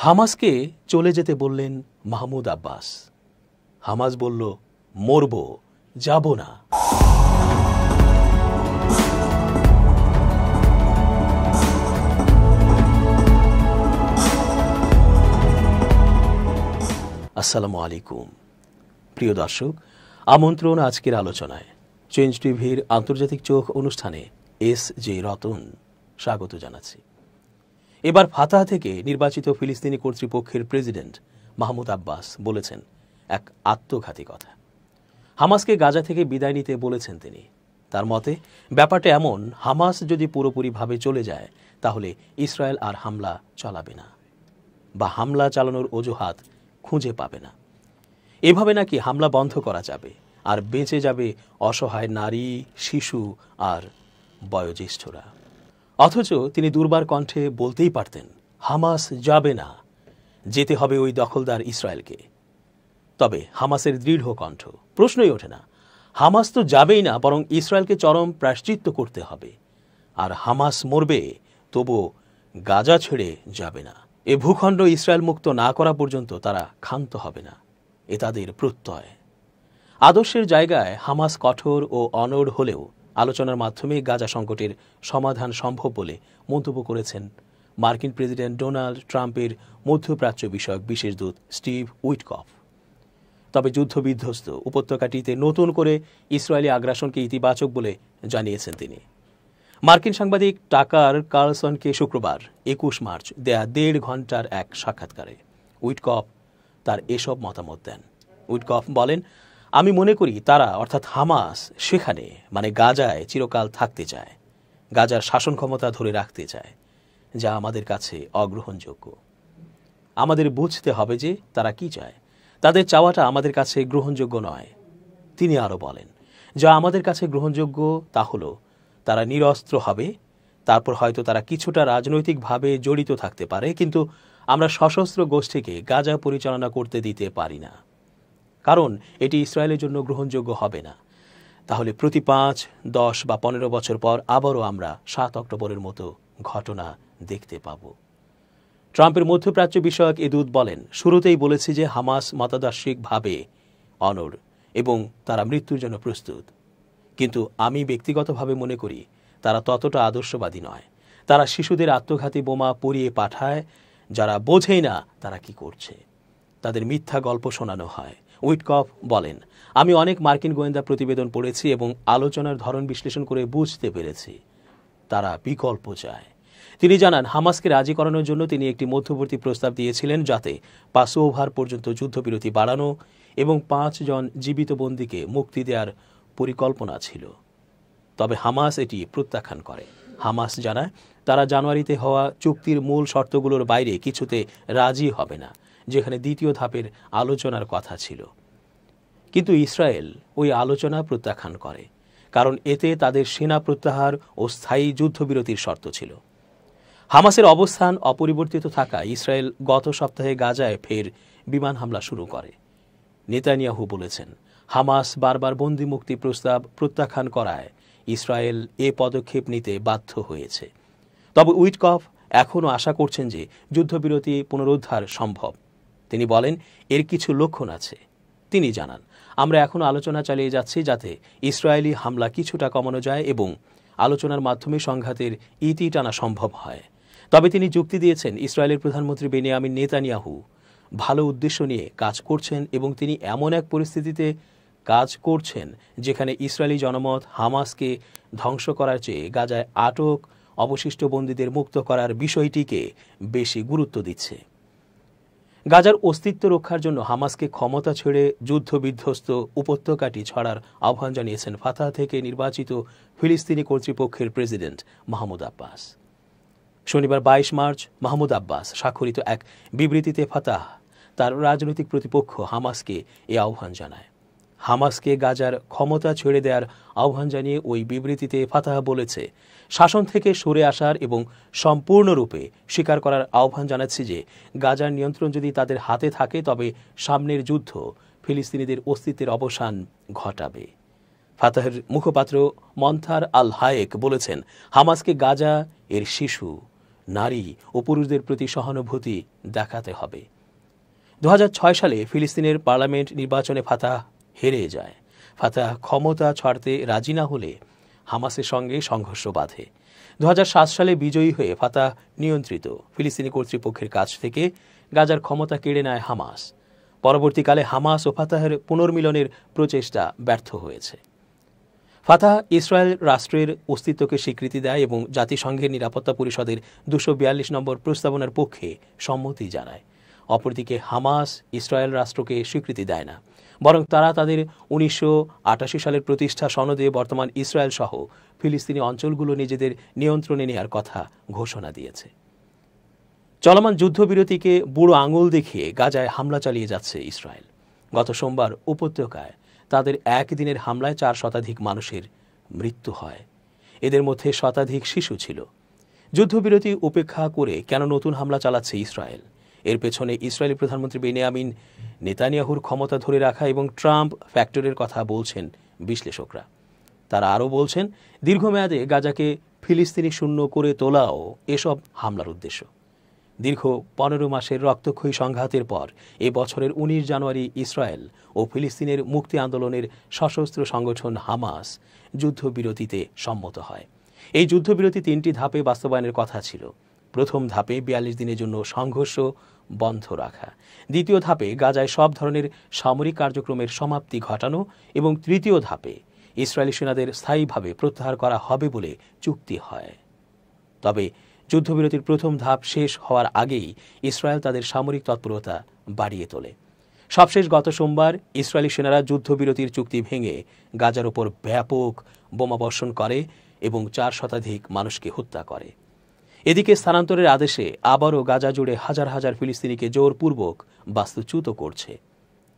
হামাসকে চলে যেতে বললেন মাহমুদ আব্বাস। হামাস বলল, মরব, যাব না। আসসালামু আলাইকুম প্রিয় দর্শক, আমন্ত্রণ আজকের আলোচনায়। চেঞ্জ টিভির আন্তর্জাতিক চোখ অনুষ্ঠানে এস জে রতন স্বাগত জানাচ্ছি। এবার ফাতাহ থেকে নির্বাচিত ফিলিস্তিনি কর্তৃপক্ষের প্রেসিডেন্ট মাহমুদ আব্বাস বলেছেন এক আত্মঘাতী কথা। হামাসকে গাজা থেকে বিদায় নিতে বলেছেন তিনি। তার মতে ব্যাপারটা এমন, হামাস যদি পুরোপুরিভাবে চলে যায় তাহলে ইসরায়েল আর হামলা চালাবে না বা হামলা চালানোর অজুহাত খুঁজে পাবে না। এভাবে নাকি হামলা বন্ধ করা যাবে আর বেঁচে যাবে অসহায় নারী, শিশু আর বয়োজ্যেষ্ঠরা। অথচ তিনি দুর্বার কণ্ঠে বলতেই পারতেন, হামাস যাবে না, যেতে হবে ওই দখলদার ইসরায়েলকে। তবে হামাসের দৃঢ় কণ্ঠ, প্রশ্নই ওঠে না। হামাস তো যাবেই না, বরং ইসরায়েলকে চরম প্রায়শ্চিত্ত করতে হবে। আর হামাস মরবে, তবু গাজা ছেড়ে যাবে না। এ ভূখণ্ড ইসরায়েল মুক্ত না করা পর্যন্ত তারা ক্ষান্ত হবে না, এ তাদের প্রত্যয়। আদর্শের জায়গায় হামাস কঠোর ও অনড় হলেও আলোচনার মাধ্যমে গাজা সংকটের সমাধান সম্ভব বলে মন্তব্য করেছেন মার্কিন প্রেসিডেন্ট ডোনাল্ড ট্রাম্পের মধ্যপ্রাচ্য বিষয়ক বিশেষ দূত স্টিভ উইটকফ। তবে যুদ্ধবিধ্বস্ত উপত্যকাটিতে নতুন করে ইসরায়েলি আগ্রাসনকে ইতিবাচক বলে জানিয়েছেন তিনি। মার্কিন সাংবাদিক টাকার কার্লসনকে শুক্রবার ২১ মার্চ দেয়া ১.৫ ঘণ্টার এক সাক্ষাৎকারে উইটকফ তার এসব মতামত দেন। উইটকফ বলেন, আমি মনে করি তারা অর্থাৎ হামাস সেখানে মানে গাজায় চিরকাল থাকতে চায়, গাজার শাসন ক্ষমতা ধরে রাখতে চায়, যা আমাদের কাছে অগ্রহণযোগ্য। আমাদের বুঝতে হবে যে তারা কি চায়। তাদের চাওয়াটা আমাদের কাছে গ্রহণযোগ্য নয়। তিনি আরও বলেন, যা আমাদের কাছে গ্রহণযোগ্য তা হলো তারা নিরস্ত্র হবে, তারপর হয়তো তারা কিছুটা রাজনৈতিকভাবে জড়িত থাকতে পারে, কিন্তু আমরা সশস্ত্র গোষ্ঠীকে গাজা পরিচালনা করতে দিতে পারি না, কারণ এটি ইসরায়েলের জন্য গ্রহণযোগ্য হবে না। তাহলে প্রতি ৫, ১০ বা ১৫ বছর পর আবারও আমরা ৭ অক্টোবরের মতো ঘটনা দেখতে পাব। ট্রাম্পের মধ্যপ্রাচ্য বিষয়ক এ দূত বলেন, শুরুতেই বলেছি যে হামাস মতাদর্শিকভাবে অনড় এবং তারা মৃত্যুর জন্য প্রস্তুত, কিন্তু আমি ব্যক্তিগতভাবে মনে করি তারা ততটা আদর্শবাদী নয়। তারা শিশুদের আত্মঘাতী বোমা পুড়িয়ে পাঠায়, যারা বোঝেই না তারা কি করছে। তাদের মিথ্যা গল্প শোনানো হয়। উইটকফ বলেন, আমি অনেক মার্কিন গোয়েন্দা প্রতিবেদন পড়েছি এবং আলোচনার ধরন বিশ্লেষণ করে বুঝতে পেরেছি তারা বিকল্প চায়। তিনি জানান, হামাসকে রাজি করানোর জন্য তিনি একটি মধ্যবর্তী প্রস্তাব দিয়েছিলেন, যাতে পাসওভার পর্যন্ত যুদ্ধবিরতি বাড়ানো এবং ৫ জন জীবিত বন্দীকে মুক্তি দেওয়ার পরিকল্পনা ছিল। তবে হামাস এটি প্রত্যাখ্যান করে। হামাস জানায় তারা জানুয়ারিতে হওয়া চুক্তির মূল শর্তগুলোর বাইরে কিছুতে রাজি হবে না, যেখানে দ্বিতীয় ধাপের আলোচনার কথা ছিল। কিন্তু ইসরায়েল ওই আলোচনা প্রত্যাখ্যান করে, কারণ এতে তাদের সেনা প্রত্যাহার ও স্থায়ী যুদ্ধবিরতির শর্ত ছিল। হামাসের অবস্থান অপরিবর্তিত থাকায় ইসরায়েল গত সপ্তাহে গাজায় ফের বিমান হামলা শুরু করে। নেতানিয়াহু বলেছেন, হামাস বারবার বন্দি মুক্তি প্রস্তাব প্রত্যাখ্যান করায় ইসরায়েল এ পদক্ষেপ নিতে বাধ্য হয়েছে। তবে উইটকফ এখনও আশা করছেন যে যুদ্ধবিরতি পুনরুদ্ধার সম্ভব। তিনি বলেন, এর কিছু লক্ষণ আছে। তিনি জানান, আমরা এখনও আলোচনা চালিয়ে যাচ্ছি যাতে ইসরায়েলি হামলা কিছুটা কমানো যায় এবং আলোচনার মাধ্যমে সংঘাতের ইতি টানা সম্ভব হয়। তবে তিনি যুক্তি দিয়েছেন, ইসরায়েলের প্রধানমন্ত্রী বেনিয়ামিন নেতানিয়াহু ভালো উদ্দেশ্য নিয়ে কাজ করছেন এবং তিনি এমন এক পরিস্থিতিতে কাজ করছেন যেখানে ইসরায়েলি জনমত হামাসকে ধ্বংস করার চেয়ে গাজায় আটক অবশিষ্ট বন্দীদের মুক্ত করার বিষয়টিকে বেশি গুরুত্ব দিচ্ছে। গাজার অস্তিত্ব রক্ষার জন্য হামাসকে ক্ষমতা ছেড়ে যুদ্ধবিধ্বস্ত উপত্যকাটি ছাড়ার আহ্বান জানিয়েছেন ফাতাহ থেকে নির্বাচিত ফিলিস্তিনি কর্তৃপক্ষের প্রেসিডেন্ট মাহমুদ আব্বাস। শনিবার ২২ মার্চ মাহমুদ আব্বাস স্বাক্ষরিত এক বিবৃতিতে ফাতাহ তার রাজনৈতিক প্রতিপক্ষ হামাসকে এ আহ্বান জানায়। হামাসকে গাজার ক্ষমতা ছেড়ে দেওয়ার আহ্বান জানিয়ে ওই বিবৃতিতে ফাতাহ বলেছে, শাসন থেকে সরে আসার এবং সম্পূর্ণরূপে স্বীকার করার আহ্বান জানাচ্ছি যে গাজার নিয়ন্ত্রণ যদি তাদের হাতে থাকে তবে সামনের যুদ্ধ ফিলিস্তিনিদের অস্তিত্বের অবসান ঘটাবে। ফাতাহের মুখপাত্র মন্থার আল হায়েক বলেছেন, হামাসকে গাজা, এর শিশু, নারী ও পুরুষদের প্রতি সহানুভূতি দেখাতে হবে। 2006 সালে ফিলিস্তিনের পার্লামেন্ট নির্বাচনে ফাতাহ হেরে যায়। ফাতাহ ক্ষমতা ছাড়তে রাজি না হলে হামাসের সঙ্গে সংঘর্ষ বাধে। 2007 সালে বিজয়ী হয়ে ফাতাহ নিয়ন্ত্রিত ফিলিস্তিনি কর্তৃপক্ষের কাছ থেকে গাজার ক্ষমতা কেড়ে নেয় হামাস। পরবর্তীকালে হামাস ও ফাতাহের পুনর্মিলনের প্রচেষ্টা ব্যর্থ হয়েছে। ফাতাহ ইসরায়েল রাষ্ট্রের অস্তিত্বকে স্বীকৃতি দেয় এবং জাতিসংঘের নিরাপত্তা পরিষদের 242 নম্বর প্রস্তাবনার পক্ষে সম্মতি জানায়। অপরদিকে হামাস ইসরায়েল রাষ্ট্রকে স্বীকৃতি দেয় না, বরং তারা তাদের 1988 সালের প্রতিষ্ঠা সনদে বর্তমান ইসরায়েল সহ ফিলিস্তিনি অঞ্চলগুলো নিজেদের নিয়ন্ত্রণে নেওয়ার কথা ঘোষণা দিয়েছে। চলমান যুদ্ধবিরতিকে বুড়ো আঙুল দেখিয়ে গাজায় হামলা চালিয়ে যাচ্ছে ইসরায়েল। গত সোমবার উপত্যকায় তাদের একদিনের হামলায় 4 শতাধিক মানুষের মৃত্যু হয়। এদের মধ্যে শতাধিক শিশু ছিল। যুদ্ধবিরতি উপেক্ষা করে কেন নতুন হামলা চালাচ্ছে ইসরায়েল? এর পেছনে ইসরায়েলি প্রধানমন্ত্রী বেনিয়ামিন নেতানিয়াহুর ক্ষমতা ধরে রাখা এবং ট্রাম্প ফ্যাক্টরের কথা বলছেন বিশ্লেষকরা। তারা আরও বলছেন, দীর্ঘমেয়াদে গাজাকে ফিলিস্তিনি শূন্য করে তোলাও এসব হামলার উদ্দেশ্য। দীর্ঘ 15 মাসের রক্তক্ষয়ী সংঘাতের পর এ বছরের 19 জানুয়ারি ইসরায়েল ও ফিলিস্তিনের মুক্তি আন্দোলনের সশস্ত্র সংগঠন হামাস যুদ্ধবিরতিতে সম্মত হয়। এই যুদ্ধবিরতি 3টি ধাপে বাস্তবায়নের কথা ছিল। প্রথম ধাপে 42 দিনের জন্য সংঘর্ষ বন্ধ রাখা, দ্বিতীয় ধাপে গাজায় সব ধরনের সামরিক কার্যক্রমের সমাপ্তি ঘটানো এবং তৃতীয় ধাপে ইসরায়েলি সেনাদের স্থায়ীভাবে প্রত্যাহার করা হবে বলে চুক্তি হয়। তবে যুদ্ধবিরতির প্রথম ধাপ শেষ হওয়ার আগেই ইসরায়েল তাদের সামরিক তৎপরতা বাড়িয়ে তোলে। সবশেষ গত সোমবার ইসরায়েলি সেনারা যুদ্ধবিরতির চুক্তি ভেঙে গাজার ওপর ব্যাপক বোমাবর্ষণ করে এবং 4 শতাধিক মানুষকে হত্যা করে। এদিকে স্থানান্তরের আদেশে আবারও গাজা জুড়ে হাজার হাজার ফিলিস্তিনিকে জোরপূর্বক বাস্তুচ্যুত করছে।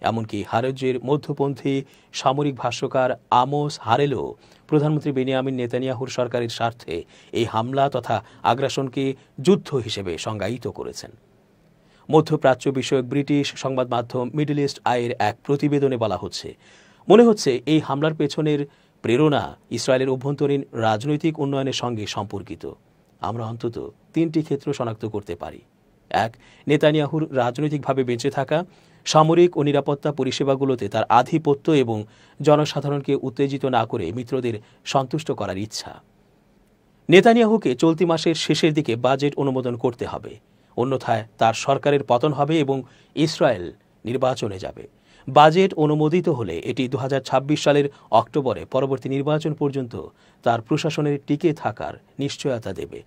এমনকি হারেজের মধ্যপন্থী সামরিক ভাষ্যকার আমোস হারেলও প্রধানমন্ত্রী বেনিয়ামিন নেতানিয়াহুর সরকারের স্বার্থে এই হামলা তথা আগ্রাসনকে যুদ্ধ হিসেবে সংজ্ঞায়িত করেছেন। মধ্যপ্রাচ্য বিষয়ক ব্রিটিশ সংবাদ মাধ্যম মিডল ইস্ট আইয়ের এক প্রতিবেদনে বলা হচ্ছে, মনে হচ্ছে এই হামলার পেছনের প্রেরণা ইসরায়েলের অভ্যন্তরীণ রাজনৈতিক উন্নয়নের সঙ্গে সম্পর্কিত। আমরা অন্তত 3টি ক্ষেত্র শনাক্ত করতে পারি। 1. নেতানিয়াহুর রাজনৈতিকভাবে বেঁচে থাকা, সামরিক ও নিরাপত্তা পরিষেবাগুলোতে তার আধিপত্য এবং জনসাধারণকে উত্তেজিত না করে মিত্রদের সন্তুষ্ট করার ইচ্ছা। নেতানিয়াহুকে চলতি মাসের শেষের দিকে বাজেট অনুমোদন করতে হবে, অন্যথায় তার সরকারের পতন হবে এবং ইসরায়েল নির্বাচনে যাবে। বাজেট অনুমোদিত হলে এটি 2026 সালের অক্টোবরে পরবর্তী নির্বাচন পর্যন্ত তার প্রশাসনের টিকে থাকার নিশ্চয়তা দেবে।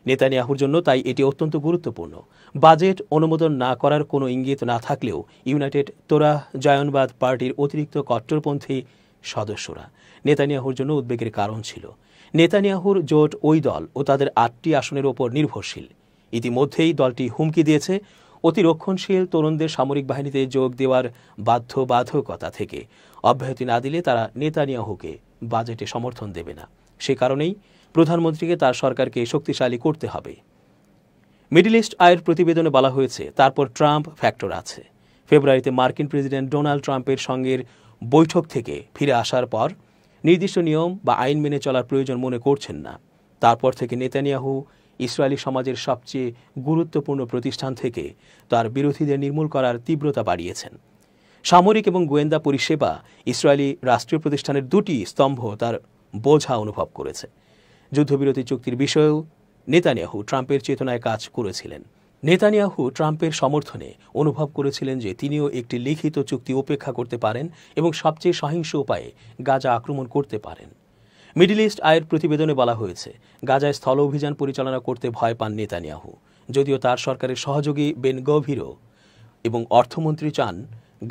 নেতানিয়াহুর জন্য তাই এটি অত্যন্ত গুরুত্বপূর্ণ। বাজেট অনুমোদন না করার কোনো ইঙ্গিত না থাকলেও ইউনাইটেড তোরাহ জায়নবাদ পার্টির অতিরিক্ত কট্টরপন্থী সদস্যরা নেতানিয়াহুর জন্য উদ্বেগের কারণ ছিল। নেতানিয়াহুর জোট ওই দল ও তাদের 8টি আসনের ওপর নির্ভরশীল। ইতিমধ্যেই দলটি হুমকি দিয়েছে অতিরক্ষণশীল তরুণদের সামরিক বাহিনীতে যোগ দেওয়ার বাধ্যবাধকতা থেকে অব্যাহতি না দিলে তারা নেতানিয়াহুকে বাজেটে সমর্থন দেবে না। সে কারণেই প্রধানমন্ত্রীকে তার সরকারকে শক্তিশালী করতে হবে। মিডল ইস্ট আইয়ের প্রতিবেদনে বলা হয়েছে, তারপর ট্রাম্প ফ্যাক্টর আছে। ফেব্রুয়ারিতে মার্কিন প্রেসিডেন্ট ডোনাল্ড ট্রাম্পের সঙ্গে বৈঠক থেকে ফিরে আসার পর নির্দিষ্ট নিয়ম বা আইন মেনে চলার প্রয়োজন মনে করছেন না। তারপর থেকে নেতানিয়াহু ইসরায়েলি সমাজের সবচেয়ে গুরুত্বপূর্ণ প্রতিষ্ঠান থেকে তার বিরোধীদের নির্মূল করার তীব্রতা বাড়িয়েছেন। সামরিক এবং গোয়েন্দা পরিষেবা ইসরায়েলি রাষ্ট্রীয় প্রতিষ্ঠানের 2টি স্তম্ভ তার বোঝা অনুভব করেছে। যুদ্ধবিরতি চুক্তির বিষয়েও নেতানিয়াহু ট্রাম্পের চেতনায় কাজ করেছিলেন। নেতানিয়াহু ট্রাম্পের সমর্থনে অনুভব করেছিলেন যে তিনিও একটি লিখিত চুক্তি উপেক্ষা করতে পারেন এবং সবচেয়ে সহিংস উপায়ে গাজা আক্রমণ করতে পারেন। মিডল ইস্ট আইয়ের প্রতিবেদনে বলা হয়েছে, গাজায় স্থল অভিযান পরিচালনা করতে ভয় পান নেতানিয়াহু, যদিও তার সরকারের সহযোগী বেন গভিরও এবং অর্থমন্ত্রী চান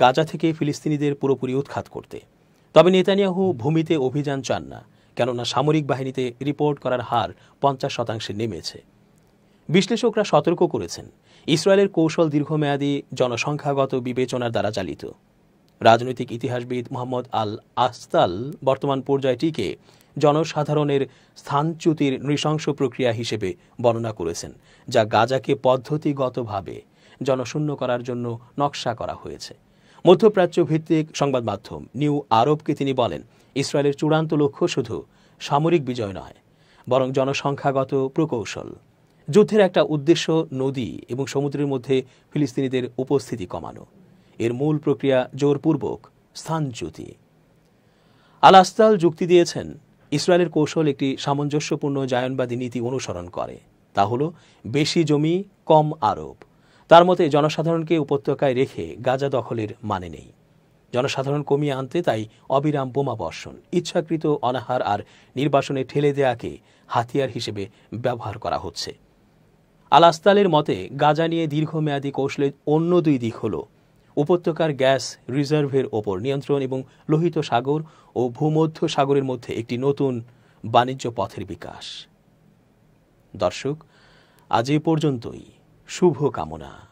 গাজা থেকে ফিলিস্তিনিদের পুরোপুরি উৎখাত করতে। তবে নেতানিয়াহু ভূমিতে অভিযান চান না, কেননা সামরিক বাহিনীতে রিপোর্ট করার হার 50% নেমেছে। বিশ্লেষকরা সতর্ক করেছেন, ইসরায়েলের কৌশল দীর্ঘমেয়াদী জনসংখ্যাগত বিবেচনার দ্বারা চালিত। রাজনৈতিক ইতিহাসবিদ মোহাম্মদ আল আসতাল বর্তমান পর্যায়টিকে জনসাধারণের স্থানচ্যুতির নৃশংস প্রক্রিয়া হিসেবে বর্ণনা করেছেন, যা গাজাকে পদ্ধতিগতভাবে জনশূন্য করার জন্য নকশা করা হয়েছে। মধ্যপ্রাচ্য ভিত্তিক সংবাদ মাধ্যম নিউ আরবকে তিনি বলেন, ইসরায়েলের চূড়ান্ত লক্ষ্য শুধু সামরিক বিজয় নয়, বরং জনসংখ্যাগত প্রকৌশল, যুদ্ধের একটা উদ্দেশ্য নদী এবং সমুদ্রের মধ্যে ফিলিস্তিনিদের উপস্থিতি কমানো। এর মূল প্রক্রিয়া জোরপূর্বক স্থানচ্যুতি। আল আসতাল যুক্তি দিয়েছেন, ইসরায়েলের কৌশল একটি সামঞ্জস্যপূর্ণ জায়নবাদী নীতি অনুসরণ করে। তা হল বেশি জমি, কম আরব। তার মতে জনসাধারণকে উপত্যকায় রেখে গাজা দখলের মানে নেই। জনসাধারণ কমিয়ে আনতে তাই অবিরাম বোমা বর্ষণ, ইচ্ছাকৃত অনাহার আর নির্বাসনে ঠেলে দেয়াকে হাতিয়ার হিসেবে ব্যবহার করা হচ্ছে। আল আসতালের মতে গাজা নিয়ে দীর্ঘমেয়াদী কৌশলের অন্য দুই দিক হল উপত্যকার গ্যাস রিজার্ভের ওপর নিয়ন্ত্রণ এবং লোহিত সাগর ও ভূমধ্য সাগরের মধ্যে একটি নতুন বাণিজ্য পথের বিকাশ। দর্শক, আজ এ পর্যন্তই। শুভ কামনা।